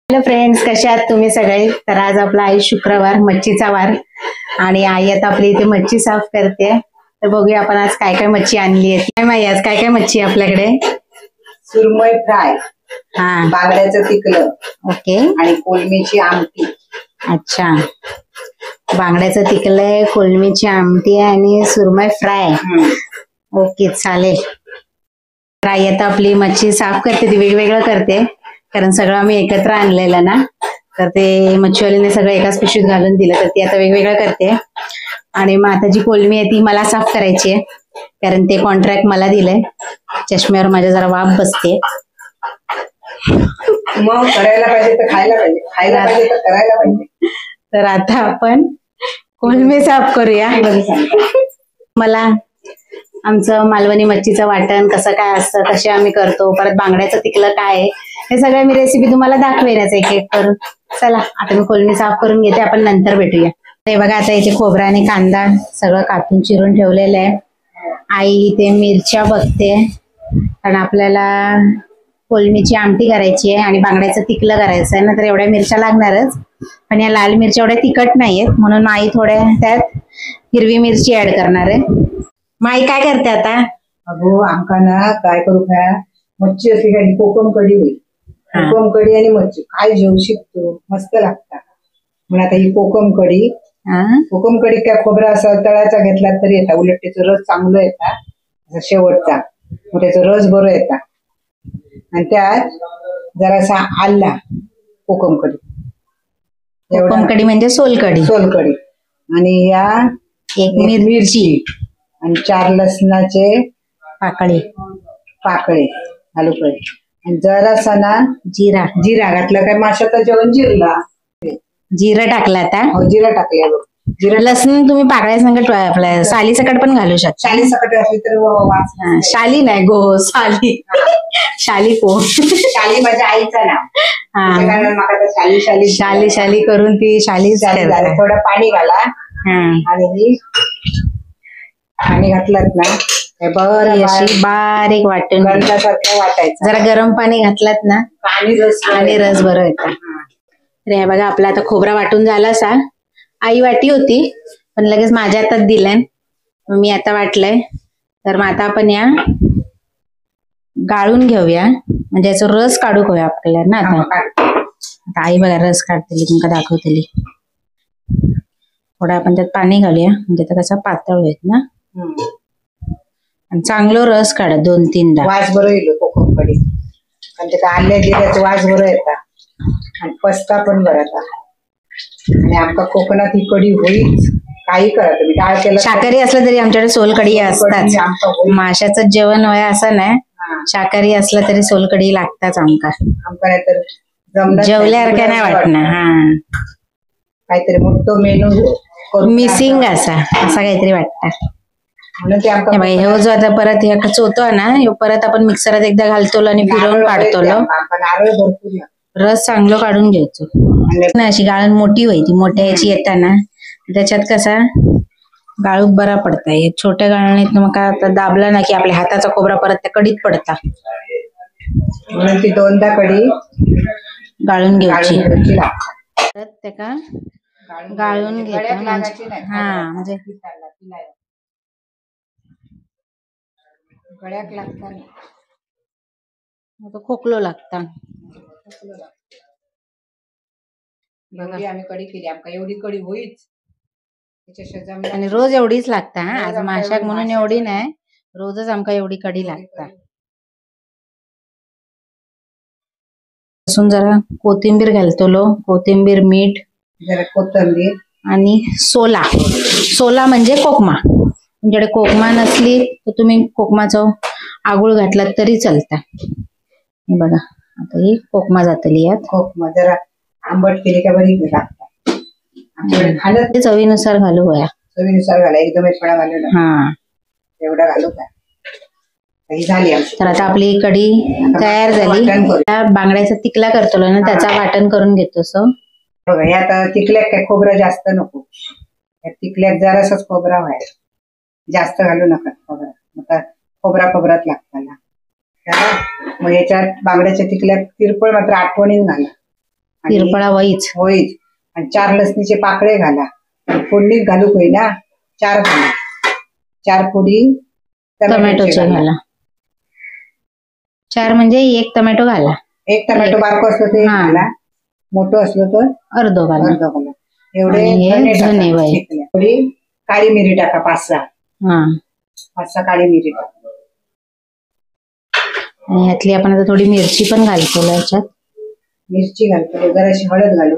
Hello friends, कशा आहात तुम्ही सगळे? तर आज आपला आई शुक्रवार, मच्छीचा वार, आणि आई आता आपली इथे मच्छी साफ करते. तर बघूया आपण आज काय काय मच्छी आणली आहे. काय माहिती आज काय काय मच्छी आपल्याकडे? सुरमई फ्राय, हा, बांगड्याचं पिकलं, ओके, आणि कोलमीची आमटी. अच्छा, बांगड्याचं तिकलंय, कोलमीची आमटी आणि सुरमई फ्राय. ओके, चालेल. तर आई आता आपली मच्छी साफ करते, ती वेगवेगळं करते कारण सगळं आम्ही एकत्र आणलेलं ना, तर ते मच्छीवालीने सगळं एकाच पिशवीत घालून दिलं, तर ती आता वेगवेगळं करते. आणि मग आता जी कोलमी आहे ती मला साफ करायची आहे कारण ते कॉन्ट्रॅक्ट मला दिलंय. चष्म्यावर माझ्या जरा वाफ बसते. मग करायला पाहिजे तर खायला पाहिजे, खायला पाहिजे तर करायला पाहिजे. तर आता आपण कोलमी साफ करूया. मला आमचं मालवणी मच्छीचं वाटण कसं काय असतं, कसे आम्ही करतो, परत बांगड्याचं तिकलं काय आहे, हे सगळं मी रेसिपी तुम्हाला दाखवेनच एक एक करून. चला आता मी कोलमी साफ करून घेते, आपण नंतर भेटूया. हे बघा, आता इथे खोबरा आणि कांदा सगळं कापून चिरून ठेवलेलं आहे. आई इथे मिरच्या बघते कारण आपल्याला कोलमीची आमटी करायची आहे आणि बांगड्याचं तिकलं करायचं आहे ना, तर एवढ्या मिरच्या लागणारच. पण या लाल मिरच्या एवढ्या तिखट नाहीयेत म्हणून आई थोड्या त्यात हिरवी मिरची ऍड करणार आहे. माई काय करते आता? अगो आमका ना काय करू, काय मच्छी असली काय कोकम कढी होईल. कोकम कढी आणि मच्छी काय जेवू शकतो, मस्त लागतात. म्हणून आता ही कोकम कढी, कोकम कढी काय खोबरा असं तळाचा घेतला तरी येतात, उलट त्याचं रस चांगलं येतात शेवटचा, मग त्याचं रस बरं येतात. आणि त्यात जरासा आल्ला, कोकम कढी, कोकम कढी म्हणजे सोलकढी, सोलकढी, आणि या एक मिरची आणि 4 लसणाचे पाकळी पाकळे घालू पाहिजे. आणि जरासा ना जिरा जिरा घातला काय माशाचा जेवण जिरला. जिरं टाकलं आता. हो, जिरा टाकल्या. जिरा लसण तुम्ही पाकळ्या संकट आपल्या साली सकट पण घालू शकता. शाली सकट असली तर वास. शाली नाही गो, साली. शाली को शाली माझ्या आईचं नाव. हा, शाली शाली शाली शाली करून ती शाली. थोडं पाणी घाला आणि पाणी घातलं ना बरं अशी बारीक वाटून गंधासारखं वाटायचं. जरा गरम पाणी घातलात ना आणि रस बरं येतं. तर हे बघा, आपला आता खोबरा वाटून झाला असा. आई वाटी होती पण लगेच माझ्या हातात दिलंय, मी आता वाटलंय. तर मग आता आपण या गाळून घेऊया, म्हणजे याचा रस काढू घेऊया आपल्याला ना. आता आई बघा रस काढते, तुमका दाखवते. थोडं आपण त्यात पाणी घालूया म्हणजे तर कसं पातळ होईल ना. आणि चांगलं रस काढा 2-3दा. वास बरं येईल कोकम कढी, आणि ते आल्या जिऱ्याचा वास बरं येतात आणि पस्ता पण बरा येतात. आणि आमका कोकणात ही कढी होईच. काही करा तुम्ही, डाळ केलं शाकाहारी असलं तरी आमच्याकडे सोलकढी असतात. माशाचं जेवण होय असं नाही, शाकाहारी असलं तरी सोलकढी लागताच आमका. आमका नाही तर जेवल्यासारख्या नाही वाटणार. हा, काहीतरी मोठं मेनू मिसिंग असा काहीतरी वाटतं. म्हणून ते आमका हे जो आता परत हे चोतो ना, हे परत आपण मिक्सरात एकदा घालतो आणि फिरवून काढतो. नारळ भरपूर रस चांगलं काढून घ्यायचो. अशी गाळण मोठी व्हायची, मोठ्या याची येताना त्याच्यात कसा गाळूक बरा पडता. हे छोट्या गाळणीत मग आता दाबला ना की आपल्या हाताचा खोबरा परत त्या कडीत पडता, म्हणून ती 2दा कढी गाळून घ्यायची. परत त्या गाळून घ्यायचं. हा, म्हणजे गळ्याक लागतात, खोकलो लागता. एवढी आम्ही कढी केली, आमका एवढी कढी होईच. आणि रोज एवढीच लागता. आज माशाक म्हणून एवढी नाही, रोजच आमका एवढी कढी लागता. लसूण जरा कोथिंबीर घालतलो, कोथिंबीर, मीठ, जरा कोथिंबीर आणि सोला म्हणजे कोकमा. तुमच्याकडे कोकमा नसली तर तुम्ही कोकमाचं आगुळ घातलात तरी चालता. हे बघा, आता ही कोकमा जातली यात. कोकमा जरा आंबट केली का बरी लागतात. आमच्याकडे चवीनुसार घालू गोया, चवीनुसार घाला. एकदम थोडा घालू ना, हा एवढा घालू का. झाली. तर आता आपली कढी तयार झाली. बांगड्याचा तिकला करतो ना, त्याचा वाटण करून घेतो. बघा, आता तिकल्याक काय खोबरं जास्त नको, तिकल्याक जरासाच खोबरा व्हायला, जास्त घालू नका खोबरा. आता खोबराच लागताना. मग याच्यात बांगड्याच्या तिकल्यात तिरपळ मात्र आठवणीन घाला. तिरपळा वहीच होईल आणि 4 लसणीचे पाकळे घाला. फोडणीत घालू होई ना 4 घाला. 4 फोडी टोमॅटोचे घाला. 4 म्हणजे 1 टोमॅटो घाला. 1 टोमॅटो बारको असलं ते घाला, मोठं असलं तर अर्धो घाला. एवढे धने थोडी काळी मिरी टाका 5-6. 5-6 काळी मिरी टाका. आणि ह्यातली आपण आता थोडी मिरची पण घालतो याच्यात. मिरची घालतो, जराशी हळद घालू.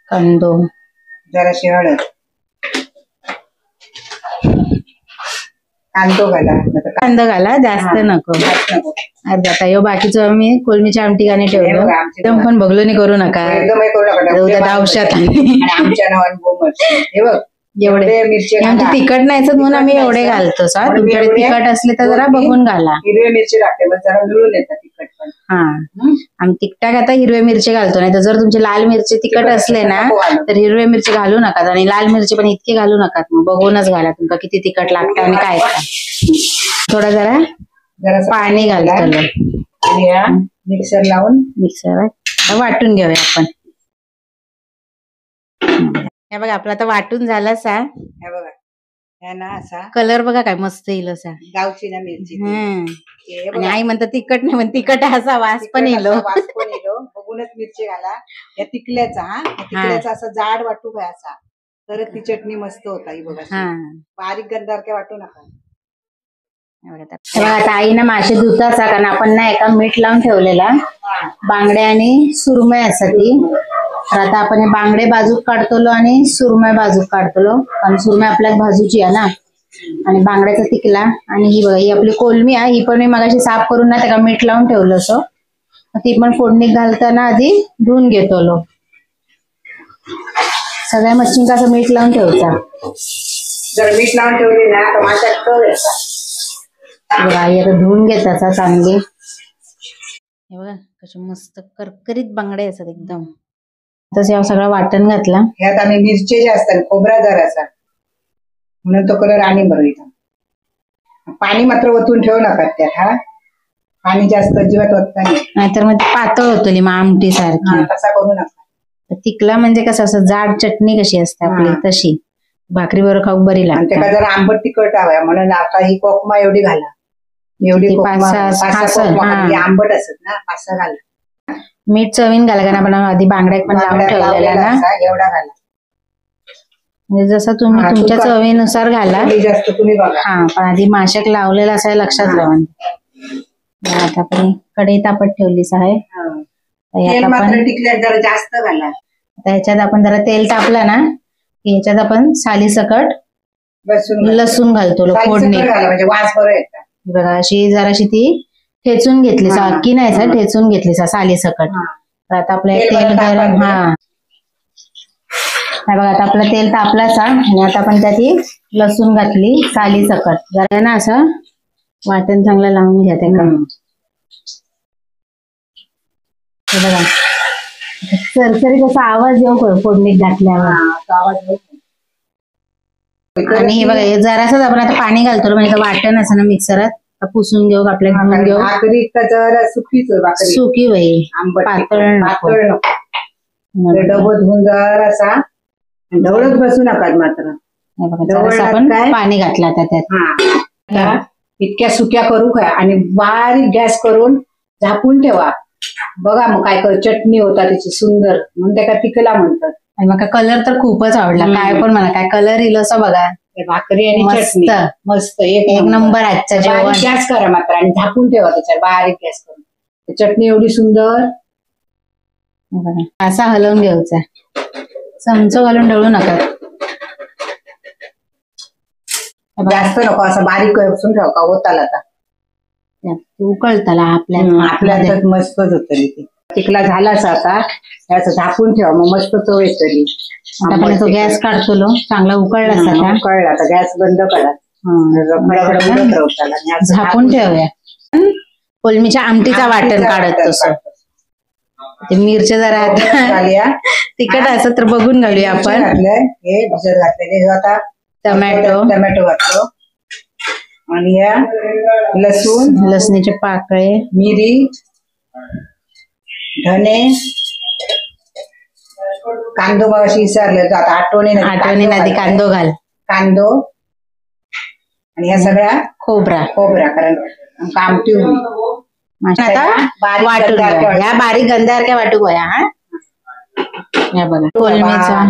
कांदो जराशी हळद. कांदा घाला, जास्त नको. अर्धा ताई बाकीचं मी कोलमीच्या आमटी गाणी ठेवलं. एकदम पण बघलोनी करू नका, औषध आमच्या नावाने हे बघ एवढे मिरची आमची तिखट नाही म्हणून आम्ही एवढे घालतो. तुमच्याकडे तिखट असले तर जरा बघून घाला. हिरव्या मिरची टाकते मग जरा मिळून येतात तिखट पण. आम्ही तिखटाक आता हिरव्या मिरची घालतो, नाही तर जर तुमचे लाल मिरची तिखट असले ना तर हिरव्या मिरची घालू नका. आणि लाल मिरची पण इतकी घालू नका, मग बघूनच घाला तुमका किती तिखट लागतं आणि काय. थोडा जरा पाणी घालतो आणि मिक्सर लावून वाटून घेऊया आपण. हे बघा आपला आता वाटून झाला असा. हे बघा ह्या ना असा कलर बघा काय मस्त येईल असा. गावची ना मिरची. आणि आई म्हणतात तिखट नाही, पण तिखट असा वास पण येलो. बघूनच मिरची घाला. या तिकल्याचा असा जाड वाटू काय असा, तर ती चटणी मस्त होता. ही बघा बारीक गंधारक्या वाटू नका. आता आई ना मासे धुताचा, कारण आपण ना एका मीठ लावून ठेवलेला बांगड्या आणि सुरमई असं ती. तर आता आपण हे बांगडे बाजूक काढतलो आणि सुरमई बाजूक काढतलो, कारण सुरमई आपल्याला भाजूची आहे ना. आणि बांगड्याचा तिकला. आणि ही बघा ही आपली कोलमी आहे, ही पण मी मगाशी साफ करून ना त्याला मीठ लावून ठेवलं असं. ती पण फोडणीत घालताना आधी धुवून घेतलो. सगळ्या मच्छींका असं मीठ लावून ठेवता. जर मीठ लावून ठेवली ना तर माझ्या चव येतात. बघा आई आता धुवून घेतात चांगली. हे बघा कशी मस्त करकरीत बांगडे असतात एकदम. तसं सगळं वाटण घातला. ह्यात आम्ही मिरची जे असतात खोबरा जरासा, म्हणून तो कलर आणि बरं येतो. पाणी मात्र ओतून ठेवू नका त्यात. पाणी जास्त अजिबात ओतता नाहीतर मग पातळ होतली मग आमटी सारखी. तसा करू नका. तिकला म्हणजे कसं असं जाड चटणी कशी असते आपली तशी भाकरी बरोबर खाऊ बरी लागते. त्याला जरा आंबट तिखट हवं म्हणून आता ही कोकमा एवढी घाला. एवढी आंबट असत ना 5-6 घाला. मीठ चवीन घाला, कारण आपण आधी बांगड्यात पण लावून ठेवलेला ना. एवढा घाला म्हणजे जसं तुम्ही तुमच्या चवीनुसार घाला. जास्त तुम्ही बघा. पण आधी माशाक लावलेला असायला लक्षात राहा. आता आपण कढई तापत ठेवलीच आहे. जरा जास्त घाला. आता ह्याच्यात आपण जरा तेल तापलं ना, ह्याच्यात आपण सालीसकट लसूण घालतो फोडणी. म्हणजे वास बरं येतात. बघा अशी जराशी ती ठेचून घेतली, अक्की नाही सर ठेचून घेतली सालीसकट. तर आता आपलं तेल गरम. बघा आता आपलं तेल तापलाच आणि आता आपण त्यात लसूण घातली सालीसकट. जरा ना असं वाटण चांगलं लावून घ्या त्याला. बघा सरसरी कसा आवाज येऊ फोडणीत घातल्यावर. आणि हे बघा हे जरासच आपण आता पाणी घालतो, म्हणजे वाटण असं ना मिक्सरात पुसून घेऊ आपल्याला घेऊन घेऊ. सुकी बाई पातळ डबं धुवून जरासा ढवळत बसू नका मात्र. आपण पाणी घातलं आता त्यात. इतक्या सुक्या करू काय आणि बारीक गॅस करून झाकून ठेवा. बघा मग काय कर चटणी होता त्याची सुंदर, म्हणून त्याला तिकला म्हणतात. आणि मग कलर तर खूपच आवडला. काय पण म्हणा काय कलर येईल असं बघा. भाकरी आणि चटणी मस्त एक नंबर आजचा जेवण. गॅस करा मात्र आणि झाकून ठेवा त्याच्यावर बारीक गॅस करून. चटणी एवढी सुंदर. असा हलवून घ्यायचा, चमचो घालून ढवळू नका. जास्त नको असं बारीक करून ठेवा का होताल आता उकळताला आपल्या मस्तच होत. चिकला झालाच आता याचं झाकून ठेवा, मग मस्त चव येतली. आपण तो गॅस काढतो चांगला उकळला. उकळला आता गॅस बंद करा. झाकून ठेवूया. कोलमीच्या आमटीचा वाटण काढत तसं. ते मिरच्या जरा तिखट असं तर बघून घालूया आपण. हे भिजत घातलेले आता टमॅटो घातलो आणि या लसूण, लसणीचे पाकळे, मिरी, धने, कांदो मग अशी विसरले आता आठवणी नदी कांदो घाल, कांदो आणि ह्या सगळ्या खोबरा कारण आमटी आता वाटून ह्या बारीक गंधासारख्या वाटू गोया. हा बघा कोलमीचा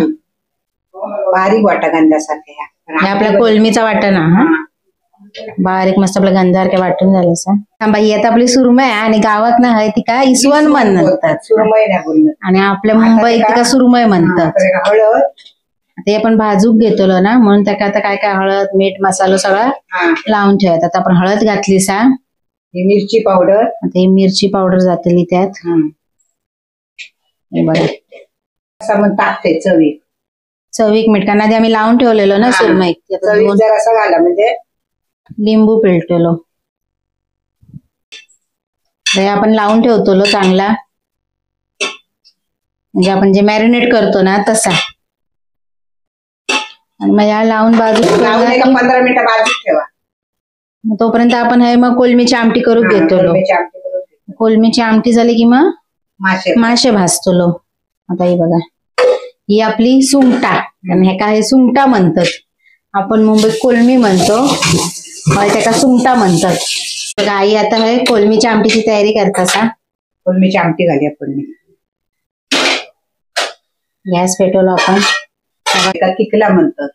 बारीक वाटा गंधासारख्या हे आपला कोलमीचा वाटण हा बारीक मस्त आपल्या गंधासारख्या वाटून झालं असं. थांबा ही आता आपली सुरमई आहे आणि गावात ना आहे ती काय इसवण म्हणतात सुरमई नाही आणि आपल्या मुंबईत ती का सुरमई म्हणतात. हळद ते आपण भाजूक घेतलो ना म्हणून त्या आता काय काय हळद मीठ मसाला सगळा लावून ठेवत. आता आपण हळद घातली सा, मिरची पावडर, आता ही मिरची पावडर जातली त्यात. हे बघा असं मग टाकते चवीक मीठ कारण आधी आम्ही लावून ठेवलेलो ना सुरमई जर असं घाला म्हणजे लिंबू पिळटलो आपण लावून ठेवतो चांगला म्हणजे आपण जे मॅरिनेट करतो ना तसा. आणि मग या लावून बाजू 15 मिनिटं बाजूत ठेवा. तोपर्यंत आपण हे मग कोलमीची आमटी करून घेतो. कोलमीची आमटी झाली की मग मासे भाजतो. आता ही बघा ही आपली सुंगटा आणि हे काय सुंगटा म्हणतात. आपण मुंबईत कोलमी म्हणतो त्याला सुंगटा म्हणतात. बघा आई आता हे कोलमीच्या आमटीची तयारी करता. कोलमीची आमटी घाली आपण गॅस पेटवलो आपण. तिकला म्हणतात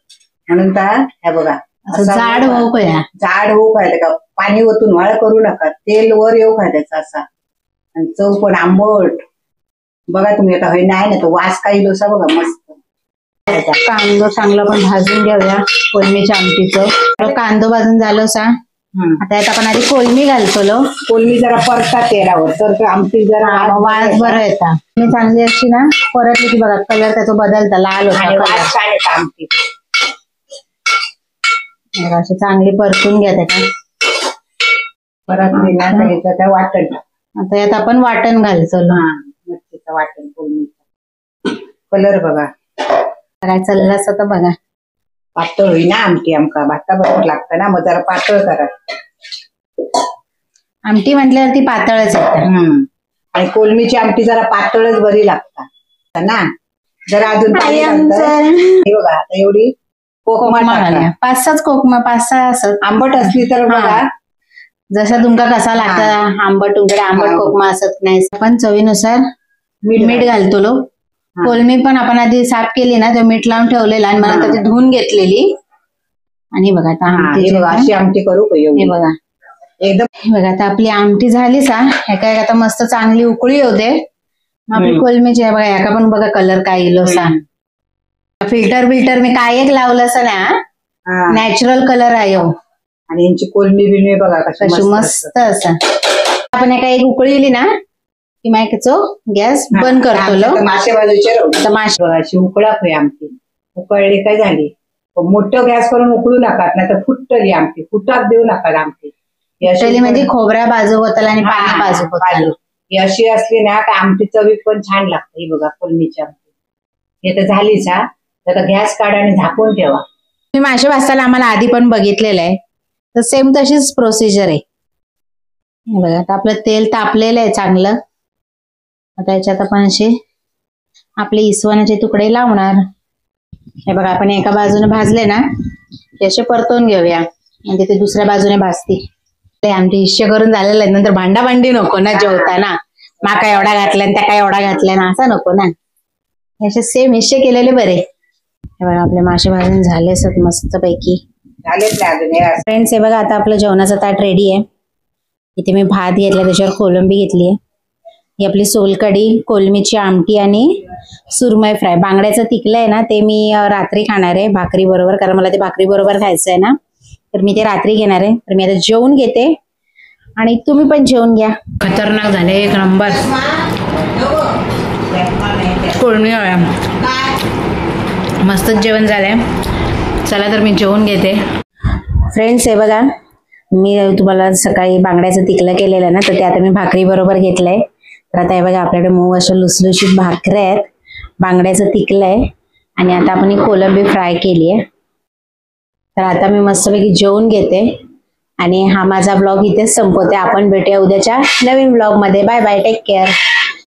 म्हणून हे बघा जाड होऊ का जाड होऊ काय का पाणी ओतून वाळ करू नका तेल वर येऊ काय त्याचा असा आणि चव पण आंबट. बघा तुम्ही आता हे नाही ना तो वास काही डोसा बघा मस्त. कांदो चांगला पण भाजून घेऊया कोलमीच्या आमटीचं. कांदो भाजून झालो सा आता यात आपण आधी कोलमी घालतो. कोलमी जरा परता तेलावर तर आमटी जरा वास बरं येता. मी चांगली अशी ना परतली की बघा कलर त्याचा बदलता लाल होता आमटी. अशी चांगली परतून घ्या त्याला परतली ना वाटण. आता यात आपण वाटण घालतो मच्छीचं वाटण कोलमीचं. कलर बघा काय चाललं असं तर बघा पातळ होई ना आमटी आमका भाता बरोबर लागतं ना मग जरा पातळ करा. आमटी म्हटल्यावरती पातळच येतं आणि कोलमीची आमटी जरा पातळच बरी लागतात ना. जरा अजून बघा आता एवढी कोकमा 5-6 कोकमा 5-6 असत. आंबट असली तर बघा जसा तुमका कसा लागतं आंबट तुमच्याकडे आंबट कोकमा असत नाही. आपण चवीनुसार मीठ घालतो. कोलमी पण आपण आधी साफ केली ना ते मीठ लावून ठेवलेला आणि मला त्याची धुवून घेतलेली. आणि बघा आता आमटी अशी आमटी करू हे बघा एकदम बघा आता आपली आमटी झाली सा. हे काय आता मस्त चांगली उकळी येऊ दे. आपली कोलमीची आहे बघा याका पण बघा कलर काय येलो सा. फिल्टर मी काय एक लावलं असं ना नॅचरल कलर आहे आणि यांची कोलमी बिलमी बघा कशी मस्त असं. आपण एका एक उकळी येली ना की मायकचो गॅस बंद करतो. मासे बाजूचे मासे बघा अशी उकळा होई आमटी. उकळली काय झाली मोठं गॅस करून उकळू नका नाही तर फुटली आमटी. फुटाक देऊ नका आमटी. म्हणजे खोबऱ्या बाजू होताला आणि पाणी बाजू होताल. ही अशी असली ना का आमटी चवी पण छान लागते. ही बघा कोलमीची आमटी हे तर झालीच हा. तर गॅस काढा आणि झाकून ठेवा. मी मासे भाजताना आम्हाला आधी पण बघितलेलं आहे तर सेम तशीच प्रोसिजर आहे. बघा आता आपलं तेल तापलेलं आहे चांगलं. आता याच्यात आपण असे आपले इसवणाचे तुकडे लावणार. हे बघा आपण एका बाजूने भाजले ना ते असे परतवून घेऊया म्हणजे ते दुसऱ्या बाजूने भाजतील. ते आमचे हिस्से करून झालेलं आहे नंतर भांडाभांडी नको ना जेवताना. माका एवढा घातला त्या काय एवढा घातलाय ना असं नको ना. असे सेम हिस्से केलेले बरे. हे बघा आपले मासे भाजून झाले असत मस्त पैकी. फ्रेंड्स हे बघा आता आपलं जेवणाचं ताट रेडी आहे. इथे मी भात घेतला त्याच्यावर कोलंबी घेतली आहे. ही आपली सोलकढी कोलमीची आमटी आणि सुरमई फ्राय. बांगड्याचं तिकलं आहे ना ते मी रात्री खाणार आहे भाकरी बरोबर कारण मला ते भाकरी बरोबर खायचं आहे ना तर मी ते रात्री घेणार आहे. तर मी आता जेवून घेते आणि तुम्ही पण जेवून घ्या. खतरनाक झाले एक नंबर कोळमी मस्तच जेवण झालंय. चला तर मी जेवून घेते. फ्रेंड्स हे बघा मी तुम्हाला सकाळी बांगड्याचं तिकलं केलेलं ना तर ते आता मी भाकरी बरोबर घेतलंय. तर आता हे बघा आपल्याकडे मऊ अशा लुसलुशीत भाकऱ्या आहेत. बांगड्याचं तिकलं आहे आणि आता आपण ही कोलंबी फ्राय केली आहे. तर आता मी मस्तपैकी जेवून घेते आणि हा माझा ब्लॉग इथेच संपवते. आपण भेटूया उद्याच्या नवीन ब्लॉग मध्ये. Bye bye, take care.